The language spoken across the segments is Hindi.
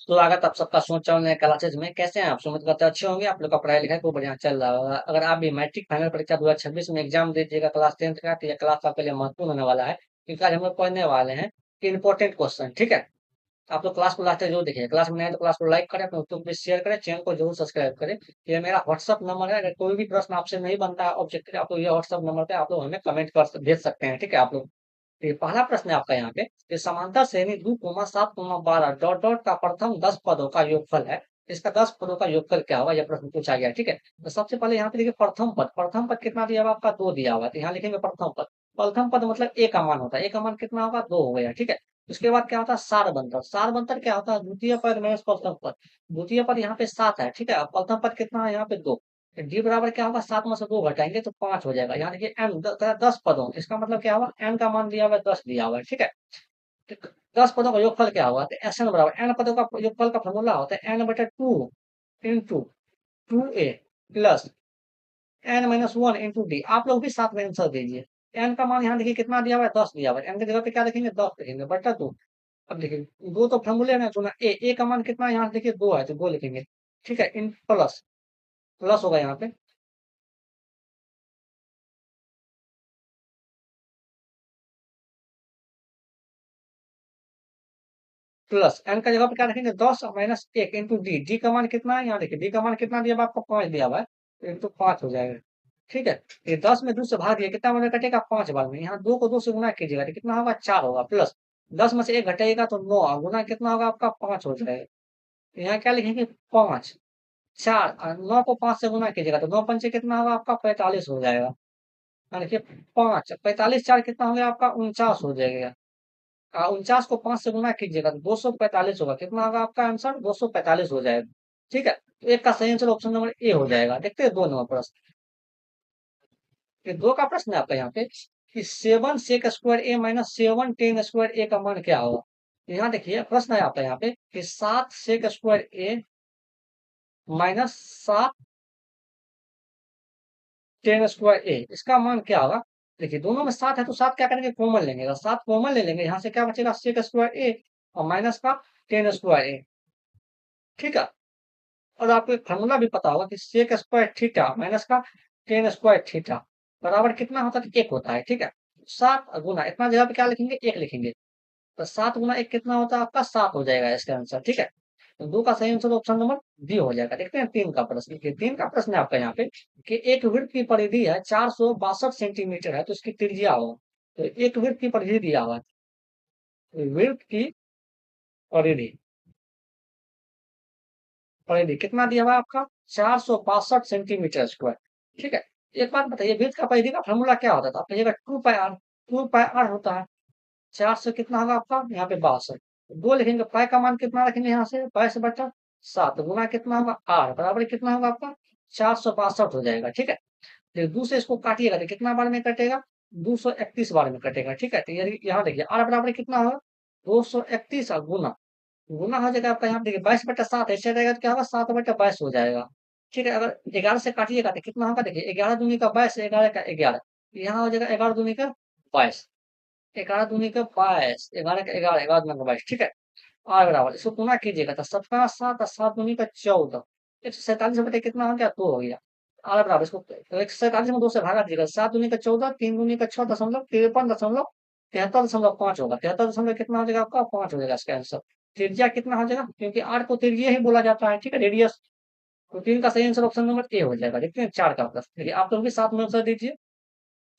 स्वागत आप सबका सोच चैनल नए क्लासेज में। कैसे हैं आप? उम्मीद करते हैं अच्छे होंगे। आप लोग का पढ़ाई लिखाई खूब बढ़िया चल रहा होगा। अगर आप भी मैट्रिक फाइनल परीक्षा 2026 में एग्जाम दीजिएगा क्लास 10th का, तो यह क्लास आपके लिए महत्वपूर्ण होने वाला है, क्योंकि आज हम लोग पढ़ने वाले हैं इंपॉर्टेंट क्वेश्चन। ठीक है, आप लोग क्लास को लास्ट तक जरूर देखिए। क्लास में नए हैं तो क्लास को लाइक करें, अपने दोस्तों को शेयर करें, चैनल को जरूर सब्सक्राइब करें। ये मेरा व्हाट्सअप नंबर है। अगर कोई भी प्रश्न आपसे नहीं बनता है ऑब्जेक्टिव, आप लोग ये व्हाट्सअप नंबर पे आप लोग हमें कमेंट कर भेज सकते हैं। ठीक है आप लोग। तो ये पहला प्रश्न है आपका यहाँ पे कि समांतर श्रेणी 2,7,12 डॉट डॉट का प्रथम 10 पदों का योगफल है। इसका 10 पदों का योगफल क्या होगा, यह प्रश्न पूछा गया। ठीक है, तो सबसे पहले यहाँ पे देखिए प्रथम पद कितना दिया हुआ है आपका? 2 दिया हुआ है, तो यहाँ लिखेंगे प्रथम पद। प्रथम पद मतलब ए का मान होता है, ए का मान कितना होगा? 2 हो गया। ठीक है, उसके बाद क्या होता है? सार बंतर क्या होता है? द्वितीय पद माइनस प्रथम पद। द्वितीय पद यहाँ पे 7 है। ठीक है, अब प्रथम पद कितना है यहाँ पे? 2। डी बराबर क्या होगा? 7 में से 2 घटाएंगे तो 5 हो जाएगा। यहाँ देखिए एन 10 पदों, इसका मतलब क्या होगा? एन का मान दिया हुआ है 10 दिया हुआ है। ठीक है, तो 10 पदों का योगफल क्या होगा? तो एस एन बराबर एन पदों का योगफल का फॉर्मूला होता है एन बटे 2 into 2a plus n minus 1 into d. आप लोग भी साथ में आंसर दीजिए। एन का मान यहाँ देखिए कितना दिया हुआ है? 10 दिया हुआ है। एन की जगह पे क्या लिखेंगे? 10 लिखेंगे बटा 2। अब देखिए, 2 तो फॉर्मूले में चुना। ए का मान कितना है? यहाँ देखिए 2 है तो 2 लिखेंगे। ठीक है, इन प्लस प्लस होगा यहाँ पे प्लस एन का जगह पे क्या रखेंगे? 10 माइनस 1 इंटू डी। डी का मान कितना है? यहाँ देखिए डी का मान कितना दिया हुआ है आपको? 5 दिया हुआ है, इंटू 5 हो जाएगा। ठीक है, ये 10 में 2 से भाग दिया, कितना बार में कटेगा? 5 बार में। यहाँ 2 को 2 से गुना कीजिएगा तो कितना होगा? 4 होगा। प्लस 10 में से 1 घटाइएगा तो 9, गुना कितना होगा आपका? 5 हो जाएगा। तो यहाँ क्या लिखेंगे? 5 4 9 को 5 से गुना कीजिएगा तो 9 पंचे कितना होगा आपका? 45 हो जाएगा। यहाँ देखिए 5 45 4 कितना हो गया आपका? 49 हो जाएगा। 49 को 5 से गुना कीजिएगा तो 245 होगा। कितना होगा आपका आंसर? 245 हो जाएगा। ठीक है, तो एक का सही आंसर ऑप्शन नंबर ए हो जाएगा। देखते हैं 2 नंबर प्रश्न। ये 2 का प्रश्न है आपका यहाँ पे कि 7 सेक स्क्वायर ए माइनस 7 टेन स्क्वायर ए का मान क्या होगा? तो यहाँ देखिए प्रश्न है आपका यहाँ पे कि 7 सेक स्क्वायर ए माइनस 7 टेन स्क्वायर ए, इसका मान क्या होगा? देखिए दोनों में 7 है तो 7 क्या करेंगे? कॉमन लेंगे। अगर 7 कॉमन ले लेंगे यहाँ से क्या बचेगा? सेक स्क्वायर ए और माइनस का टेन स्क्वायर ए। ठीक है, और आपको एक फॉर्मूला भी पता होगा कि सेक स्क्वायर थीटा माइनस का टेन स्क्वायर थीटा बराबर कितना होता है? 1 होता है। ठीक है, 7 गुना इतना जगह पे क्या लिखेंगे? 1 लिखेंगे। तो 7 गुना 1 कितना होता है आपका? 7 हो जाएगा इसका आंसर। ठीक है, तो 2 का सही आंसर ऑप्शन नंबर बी हो जाएगा। देखते हैं 3 का प्रश्न। 3 का प्रश्न है आपका यहाँ पे कि एक वृत्त की परिधि है 462 सेंटीमीटर है, तो इसकी त्रिज्या हो। तो एक वृत्त की परिधि दिया हुआ है, तो वृत्त की परिधि परिधि कितना दिया हुआ है आपका? 462 सेंटीमीटर स्क्वायर। ठीक है, एक बात बताइए, वृत्त का परिधि का फॉर्मूला क्या होता था? आप कहिएगा 2 पाई आर। 2 पाई आर होता है। 4 से कितना होगा आपका? यहाँ पे 62। 2 लिखेंगे, पाई का मान कितना रखेंगे? यहाँ से 22 बटा 7 गुना कितना होगा? आर बराबर कितना होगा आपका? 462 हो जाएगा। ठीक है, फिर 2 से इसको काटिएगा तो कितना बार में कटेगा? 231 बार में कटेगा। ठीक है, तो यदि यहाँ देखिए आर बराबर कितना होगा? 231 गुना गुना हो जाएगा आपका। यहाँ देखिए 22/7 ऐसे रहेगा तो क्या होगा? 7/22 हो जाएगा। ठीक है, अगर 11 से काटिएगा तो कितना होगा? देखिए 11 दूनी का 22, 11 का 11, यहाँ हो जाएगा 11 दूनी का 22, 11 दूनी का 22, 11 का 11, 11 दूनी का 22। ठीक है, आर बराबर इसको गुना कीजिएगा तो 7 का 7 और 7 दूनी का 14, 147 बटे कितना हो गया? 2 हो गया। आर बराबर इसको तो 147 में 2 से भागा दीजिएगा। 7 दूनी का 14, 3 दूनी का 6 दशमलव 53.73 होगा। 73 दशमलव कितना हो जाएगा आपका? 5 हो जाएगा इसका आंसर। त्रिज्या कितना हो जाएगा? क्योंकि आर को त्रिज्या ही बोला जाता है। ठीक है, रेडियस। तो 3 का सही आंसर ऑप्शन नंबर ए हो जाएगा। देखते हैं 4 का प्रश्न। देखिए आप लोग भी साथ में आंसर दीजिए।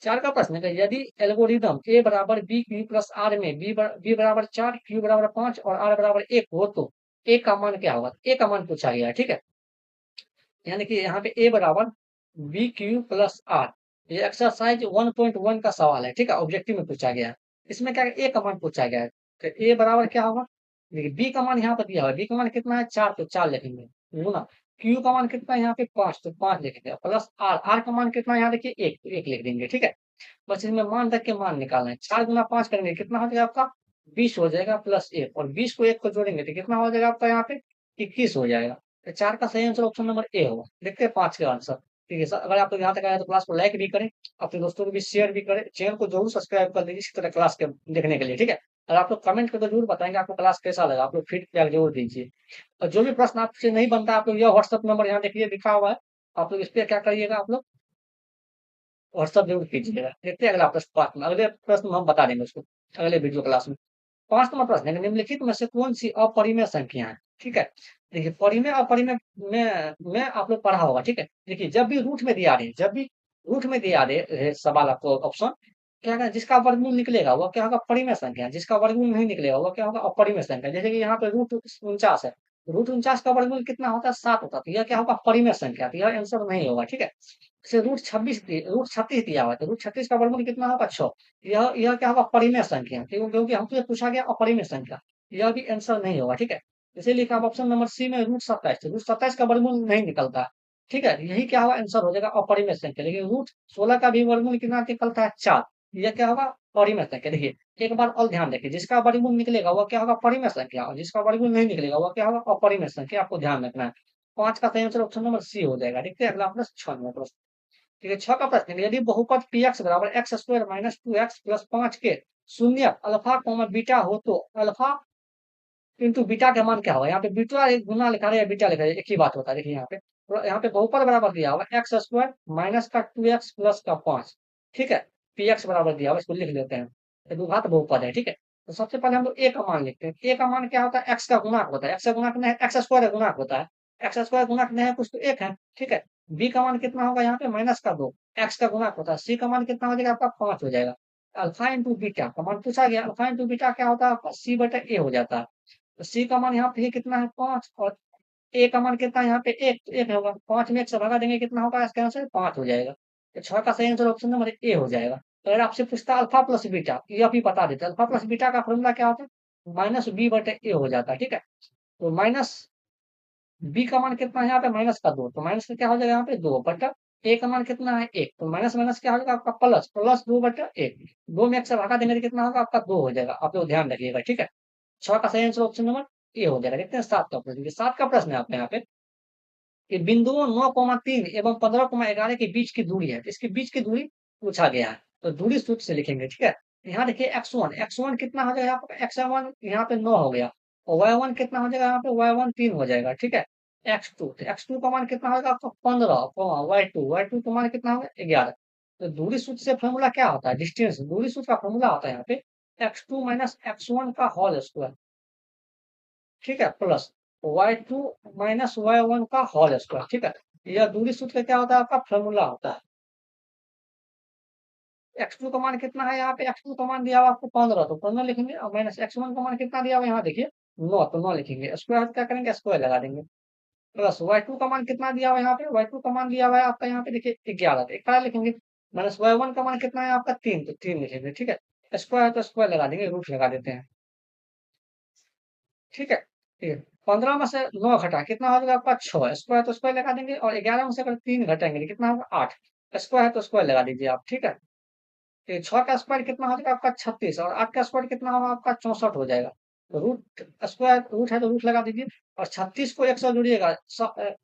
4 का प्रश्न है कि यदि एल्गोरिदम ए बराबर बी क्यू प्लस आर में बी बराबर 4, क्यू बराबर 5 और आर बराबर 1 हो तो ए का मान क्या होगा? ए का मान पूछा गया है। ठीक है, यानी कि यहाँ पे ए बराबर बी क्यू प्लस आर, ये एक्सरसाइज 1.1 का सवाल है। ठीक है, ऑब्जेक्टिव में पूछा गया है। इसमें क्या ए का मान पूछा गया है, तो ए बराबर क्या होगा? देखिए बी का मान यहाँ पर दिया हुआ है। बी का मान कितना है? 4, तो 4 लिखेंगे गुना। क्यू का मान कितना है यहाँ पे? 5, तो 5 लिखेंगे प्लस आर। आर का मान कितना है यहाँ? देखिए 1, तो 1 लिख देंगे। ठीक है, बस इसमें मान रख के मान निकालना है। 4 गुना 5 करेंगे कितना हो जाएगा आपका? 20 हो जाएगा प्लस 1, और 20 को 1 को जोड़ेंगे तो कितना हो जाएगा आपका यहाँ पे? 21 हो जाएगा। तो 4 का सही आंसर ऑप्शन नंबर ए होगा। देखते हैं 5 का आंसर। ठीक है सर, अगर आप लोग यहाँ तक आए तो क्लास को लाइक भी करें, अपने दोस्तों को भी शेयर भी करें, चैनल को जरूर सब्सक्राइब कर लीजिए इसी तरह क्लास के देखने के लिए। ठीक है। और आप लोग कमेंट करके ज़रूर बताएँगे आपको क्लास कैसा लगा, आप लोग फीडबैक ज़रूर दीजिए। और जो भी प्रश्न आपसे नहीं बनता, आप लोग यह व्हाट्सएप नंबर यहाँ देखिए लिखा हुआ है, आप लोग इस पे क्या करिएगा, आप लोग व्हाट्सएप ज़रूर कीजिएगा। देखते हैं अगला प्रश्न पाठ में, अगले प्रश्न में हम बता देंगे उसको, अगले वीडियो क्लास में। 5 नंबर प्रश्न है, निम्नलिखित में से कौन-सी अपरिमेय संख्या है? ठीक है? देखिए परिमेय, अपरिमेय में आप लोग पढ़ा होगा, ठीक है? देखिए जब भी रूट में दिया रहे, जब भी रूट में दिया रहे सवाल आपको ऑप्शन, क्या होगा जिसका वर्गमूल निकलेगा वो क्या होगा परिमेय संख्या, जिसका वर्गमूल नहीं निकलेगा वो क्या होगा अपरिमेय संख्या। जैसे कि यहाँ पे रूट 49 है, रूट 49 का वर्गमूल कितना होता है 7 होता है, तो यह क्या होगा परिमेय संख्या, तो यह आंसर नहीं होगा, ठीक है? जैसे रूट 36 दिया हुआ है, तो रूट 36 का वर्गमूल कितना होगा 6, यह क्या होगा परिमेय संख्या, क्यों? क्योंकि हमसे पूछा गया अपरिमेय संख्या, यह भी आंसर नहीं होगा, ठीक है? इसीलिए लिखा ऑप्शन नंबर सी में रूट 27, रूट 27 का वर्गमूल नहीं निकलता, ठीक है? यही क्या होगा आंसर हो जाएगा अपरिमेय संख्या। लेकिन रूट 16 का भी वर्गमूल कितना निकलता है 4, यह क्या होगा परिमेय संख्या। देखिए एक बार और ध्यान रखिए, जिसका वर्गमूल निकलेगा वह क्या होगा परिमेय संख्या, और जिसका वर्गमूल नहीं निकलेगा वह क्या होगा अपरिमेय संख्या, आपको ध्यान रखना है। 5 का सही आंसर ऑप्शन नंबर सी हो जाएगा। देखते हैं अगला प्रश्न 6 नंबर प्रश्न। ठीक है, 6 का प्रश्न है, यदि बहुपद px बराबर x square minus 2x plus 5 के शून्य अल्फा कोमा बीटा हो तो अल्फा इंटू बीटा का मान क्या होगा? यहाँ पे बीटा एक गुना लिखा रहा है या बीटा लिखा है, एक ही बात होता है। देखिए यहाँ पे तो यहाँ पे बहुपद बराबर दिया हुआ एक्स स्क्वायर माइनस का 2x प्लस का 5, ठीक है? px बराबर दिया हुआ, इसको लिख लेते हैं, ये द्विघात बहुपद है, ठीक है? तो सबसे पहले हम लोग a का मान लिखते हैं। a का मान क्या होता है? x का गुणक होता है, x का गुणक नहीं, एक्स स्क्वायर का गुणक होता है, एक्स स्क्वायर गुणक नहीं है कुछ तो 1 है, ठीक है? b का मान कितना होगा यहाँ पे माइनस का 2, x का गुणक होता है, c का मान कितना हो जाएगा आपका 5 हो जाएगा। अल्फा इंटू बीटा का मान पूछा गया, अल्फा इंटू बीटा क्या होता है आपका c बटा a हो जाता है। तो सी का मान यहाँ पे कितना है 5, और ए का मान कितना है यहाँ पे 1, तो 1 होगा, 5 में 1 से भगा देंगे कितना होगा इसका आंसर 5 हो जाएगा। तो 6 का सही आंसर ऑप्शन नंबर ए हो जाएगा। तो अगर आपसे पूछता अल्फा प्लस बीटा, ये भी बता देते, अल्फा प्लस बीटा का फॉर्मूला क्या होता है माइनस बी बटे ए हो जाता है, ठीक है? तो माइनस बी का मान कितना है यहाँ पे माइनस का 2, तो माइनस का क्या हो जाएगा यहाँ पे 2 बटा ए का मान कितना है 1, तो माइनस माइनस क्या हो जाएगा आपका प्लस, प्लस 2 बटा 1, 2 में 1 से भगा देंगे तो कितना होगा आपका 2 हो जाएगा, आप लोग ध्यान रखिएगा, ठीक है? 6 का सही आंसर ऑप्शन नंबर ए हो जाएगा। देखते हैं 7 का प्रश्न। 7 का प्रश्न है आपके यहाँ पे कि बिंदुओं 9,3 एवं 15,11 के बीच की दूरी है। इसके बीच की दूरी पूछा गया है। तो दूरी सूत्र से लिखेंगे, ठीक है? यहाँ देखिए x1, x1 कितना हो जाएगा आपका x1 यहाँ पे 9 हो गया, और y1 कितना हो जाएगा यहाँ पे y1 3 हो जाएगा, ठीक है? x2, तो x2 का मान कितना होगा आपका 15, y2 का मान कितना होगा 11। तो दूरी सूत्र से फॉर्मूला क्या होता है? डिस्टेंस दूरी सूत्र का फॉर्मूला होता है यहाँ पे x2 माइनस x1 का होल स्क्वायर, ठीक है? प्लस y2 माइनस y1 का होल स्क्वायर, ठीक है? यह दूरी सूत्र का क्या होता है आपका फॉर्मूला होता है। x2 का मान कितना है यहाँ पे? x2 का मान दिया हुआ आपको 15, तो 15 लिखेंगे, और माइनस x1 का मान कितना दिया हुआ है यहाँ देखिए 9, तो 9 लिखेंगे। स्क्वायर क्या करेंगे? स्क्वायर लगा देंगे। प्लस y2 का मान कितना दिया हुआ है यहाँ पे? y2 का मान दिया हुआ है आपका यहाँ पे देखिए 11, तो 11 लिखेंगे। माइनस y1 का मान कितना है आपका 3, तो 3 लिखेंगे, ठीक है? स्क्वायर है तो स्क्वायर लगा देंगे, रूट लगा देते हैं। ठीक है? ठीक है। 15 में से 9 घटा कितना हो जाएगा आपका 6, स्क्वायर तो स्क्वायर लगा देंगे, और 11 में से अगर 3 घटाएँगे तो कितना होगा 8, स्क्वायर है तो स्क्वायर लगा दीजिए आप, ठीक है? तो 6 का स्क्वायर कितना हो जाएगा आपका 36, और 8 का स्क्वायर कितना होगा आपका 64 हो जाएगा। तो रूट स्क्वायर रूट है तो रूट लगा दीजिए, और 36 को 1 से जोड़िएगा,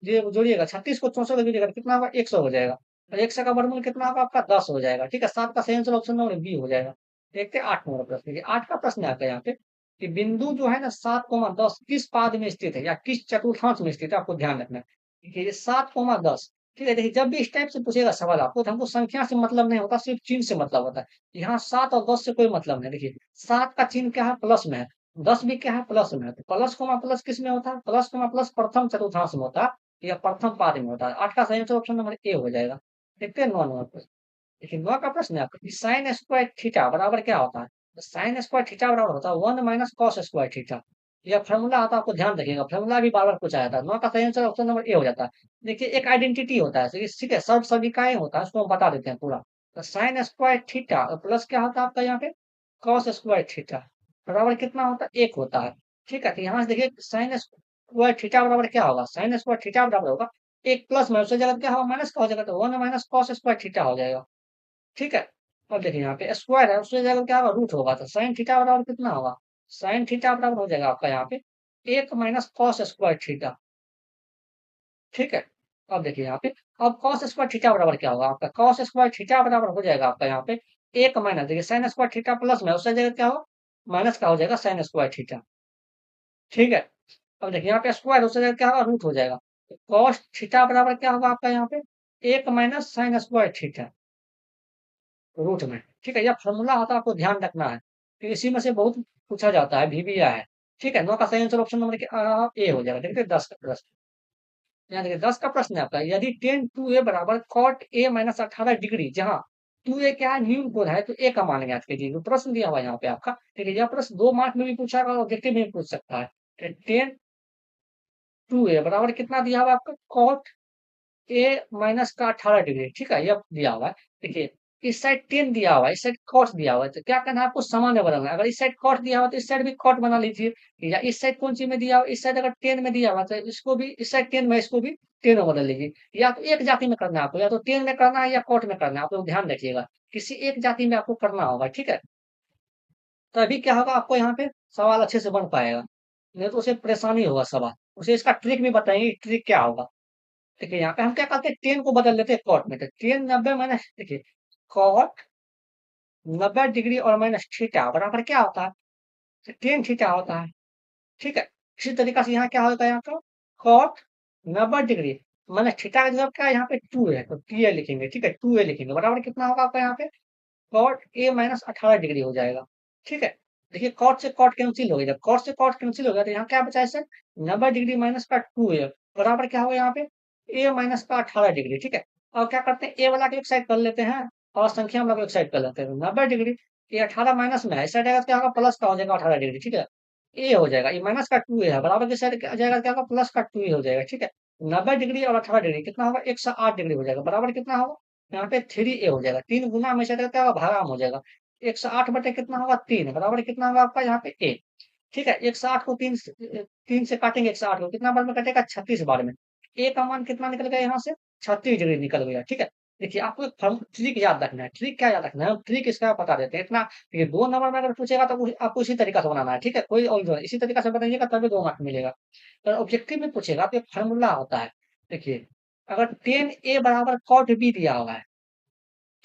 ये जोड़िएगा 36 को 64 से जोड़िएगा तो कितना होगा 100 हो जाएगा, और 100 का वर्गमूल कितना होगा आपका 10 हो जाएगा, ठीक है? 7 का सही आंसर ऑप्शन नंबर बी हो जाएगा। देखते हैं 8 नंबर प्रश्न। देखिए 8 का प्रश्न आता है यहाँ पे कि बिंदु जो है ना 7,10 किस पाद में स्थित है या किस चतुर्थांश में स्थित है, आपको ध्यान रखना है। देखिए ये 7,10, ठीक है? देखिए जब भी इस टाइप से पूछेगा सवाल आपको, तो हमको संख्या से मतलब नहीं होता, सिर्फ चिन्ह से मतलब होता है। यहाँ 7 और 10 से कोई मतलब नहीं। देखिए 7 का चिन्ह क्या है? प्लस में है, 10 भी क्या है? प्लस में है। तो प्लस कोमा प्लस किस में होता है? प्लस कोमा प्लस प्रथम चतुर्थांश में होता है या प्रथम पाद में होता है। 8 का सही आंसर ऑप्शन नंबर ए हो जाएगा। देखते हैं 9 नंबर प्रश्न। देखिए 9 का प्रश्न है आपका कि साइन स्क्वायर थीटा बराबर क्या होता है? तो साइन स्क्वायर थीटा बराबर होता है 1 माइनस कॉस स्क्वायर थीटा। यह फॉर्मूला आता है, आपको ध्यान रखिएगा, फॉर्मूला भी बार-बार पूछा जाता है। 9 का सही आंसर ऑप्शन नंबर ए हो जाता है। देखिए एक आइडेंटिटी होता है, ठीक है? सर्व सदिकाएँ होता है, उसको हम बता देते हैं पूरा। तो साइन स्क्वायर थीटा प्लस क्या होता है आपका यहाँ पे कॉस स्क्वायर थीटा बराबर कितना होता है? 1 होता है, ठीक है? तो यहाँ से देखिए साइन स्क्वायर थीटा बराबर क्या होगा? साइन स्क्वायर थीटा बराबर होगा 1 प्लस में उसकी जगह क्या होगा? माइनस का हो जाएगा, तो 1 माइनस कॉस स्क्वायर थीटा हो जाएगा। ठीक है? अब देखिए यहाँ पे स्क्वायर है, उसकी जगह क्या होगा? रूट होगा, तो साइन थीटा बराबर कितना होगा? साइन थीटा बराबर हो जाएगा आपका यहाँ पे 1 माइनस कॉस स्क्वायर थीटा, ठीक है? अब देखिए यहाँ पे अब कॉस स्क्वायर थीटा बराबर क्या होगा? आपका कॉस स्क्वायर थीटा बराबर हो जाएगा आपका यहाँ पे 1 माइनस देखिए साइन स्क्वायर थीटा प्लस में उसकी जगह क्या होगा? माइनस का हो जाएगा साइन स्क्वायर थीटा। ठीक है। अब देखिए यहाँ पे स्क्वायर हो जाएगा, क्या होगा, रूट हो जाएगा। कॉस थीटा बराबर क्या होगा आपका यहाँ पे, 1 minus sine square theta root में। ठीक है, यह फॉर्मूला होता है, आपको ध्यान रखना है, कि इसी में से बहुत पूछा जाता है, भी आया है। ठीक है, 9 का सही आंसर ऑप्शन नंबर ए हो जाएगा। देखिए 10 का प्रश्न, यहाँ देखिए 10 का प्रश्न है आपका, यदि टेन टू ए बराबर कॉट ए माइनस 18 डिग्री, जहाँ टू ए क्या है, न्यून कोण है, तो ए का मान ज्ञात कीजिए। तो प्रश्न दिया हुआ है यहाँ पे आपका। ठीक है, यह प्रश्न 2 मार्क में भी पूछा और ऑब्जेक्टिव में भी पूछ सकता है। टेन टू ए बराबर कितना दिया हुआ है आपका, कॉट ए माइनस का 18 डिग्री। ठीक है, यह दिया हुआ है। देखिए इस साइड 10 दिया हुआ है, इस साइड कॉट दिया हुआ है, तो क्या करना है आपको, सामान्य बनाना है। अगर इस साइड कॉट दिया हुआ है तो इस साइड भी कॉट बना लीजिए। या इस साइड कौन सी में दिया हुआ है, इस साइड अगर 10 में दिया हुआ है तो इसको भी, इस साइड 10 में, इसको भी 10 में बदल लीजिए। या तो एक जाति में करना है आपको, या तो 10 में करना है या कॉट में करना है, आप लोग ध्यान रखिएगा, किसी एक जाति में आपको करना होगा। ठीक है, तभी क्या होगा, आपको यहाँ पे सवाल अच्छे से बन पाएगा, नहीं तो उसे परेशानी होगा सवाल। उसे इसका ट्रिक भी बताएंगे, ट्रिक क्या होगा। देखिए यहाँ पे हम क्या करते हैं, 10 को बदल लेते हैं कॉट में, तो 10 90 माइनस, देखिए कॉट 90 डिग्री और माइनस थीटा बराबर क्या होता है, 10 थीटा होता है। ठीक है, इसी तरीका से यहाँ क्या होगा, यहाँ का कॉट 90 डिग्री माइनस थीटा का जवाब क्या है, यहाँ पे 2 है, तो टी ए लिखेंगे। ठीक है, 2 ए लिखेंगे, बराबर कितना होगा आपका यहाँ पे, कॉट ए माइनस 18 डिग्री हो जाएगा। ठीक है, देखिए कॉट से कॉट कैंसिल हो गया, जब कॉट से कॉट कैंसिल हो गया तो यहाँ क्या बचा है सर, 90 डिग्री माइनस का 2 ए बराबर क्या होगा यहाँ पे, ए माइनस का 18 डिग्री। ठीक है, अब क्या करते हैं, ए वाला को एक साइड कर लेते हैं और संख्या वाला को एक साइड कर लेते हैं। 90 डिग्री, ये 18 माइनस में है, इस साइड आएगा तो क्या होगा, प्लस का हो जाएगा 18 डिग्री। ठीक है, ए हो जाएगा, ये माइनस का 2 ए है, बराबर किस साइड आ जाएगा, क्या होगा, प्लस का 2 ए हो जाएगा। ठीक है, 90 डिग्री और 18 डिग्री कितना होगा, 108 डिग्री हो जाएगा, बराबर कितना होगा, यहाँ पे 3 ए हो जाएगा। 3 गुना में से क्या होगा, भागाम हो जाएगा। 108 बटे कितना होगा, 3, बराबर कितना होगा आपका यहाँ पे ए। ठीक है, 108 को 3 से काटेंगे, 108 को कितना बार में कटेगा, 36 बार में। ए का मान कितना निकल गया यहाँ से, 36 डिग्री निकल गया। ठीक है, देखिए आपको एक ट्रिक याद रखना है। ट्रिक क्या याद रखना है, ट्रिक इसका बता देते हैं इतना। देखिए 2 नंबर में अगर पूछेगा तो आपको इसी तरीका से बनाना है। ठीक है, कोई और जो है, इसी तरीका से बनाइएगा तभी 2 मार्क मिलेगा। अगर ऑब्जेक्टिव में पूछेगा तो एक फार्मूला होता है। देखिए अगर 10 ए बराबर कॉट बी दिया हुआ है,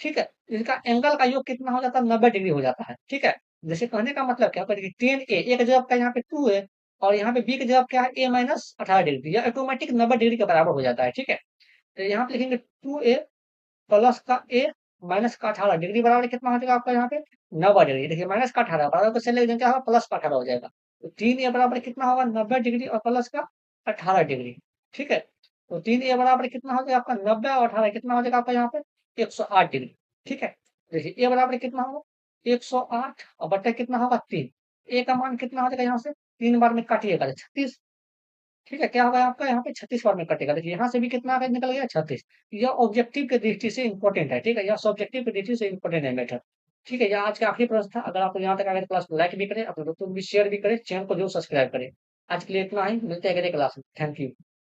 ठीक है, इनका एंगल का योग कितना हो जाता है, 90 डिग्री हो जाता है। ठीक है, जैसे कहने का मतलब क्या है, 10 ए का जवाब क्या है, यहाँ पे 2 है, और यहाँ पे बी का जवाब क्या है, ए माइनस 18 डिग्री, यह ऑटोमेटिक 90 डिग्री के बराबर हो जाता है। ठीक है, तो यहाँ पे लिखेंगे 2 ए प्लस का ए माइनस का 18 डिग्री बराबर कितना हो जाएगा आपका यहाँ पे, 90 डिग्री। देखिए माइनस का 18 बराबर को चले क्या होगा, प्लस का 18 हो जाएगा। तो 3 ए बराबर कितना होगा, 90 डिग्री और प्लस का 18 डिग्री। ठीक है, तो 3 ए बराबर कितना हो जाएगा आपका, 90 और 18 कितना हो जाएगा आपका यहाँ पे, 108 डिग्री। ठीक है, देखिए ए बराबर कितना होगा, 108 और बटे कितना होगा, 3। ए का मान कितना हो जाएगा, यहाँ से 3 बार में काटिएगा, 36। ठीक है, क्या होगा आपका यहाँ पे, 36 बार में कटेगा। देखिए यहाँ से भी कितना आगे निकल गया, 36। यह ऑब्जेक्टिव की दृष्टि से इंपॉर्टेंट है। ठीक है, यह सब्जेक्टिव की दृष्टि से इंपॉर्टेंट है मैटर। ठीक है, यह आज का आखिरी प्रश्न था। अगर आपको यहाँ तक आगे तो क्लास को लाइक भी करें, अपने दोस्तों को भी शेयर भी करें, चैनल को जरूर सब्सक्राइब करें। आज के लिए इतना ही, मिलते हैं अगले क्लास में। Thank you.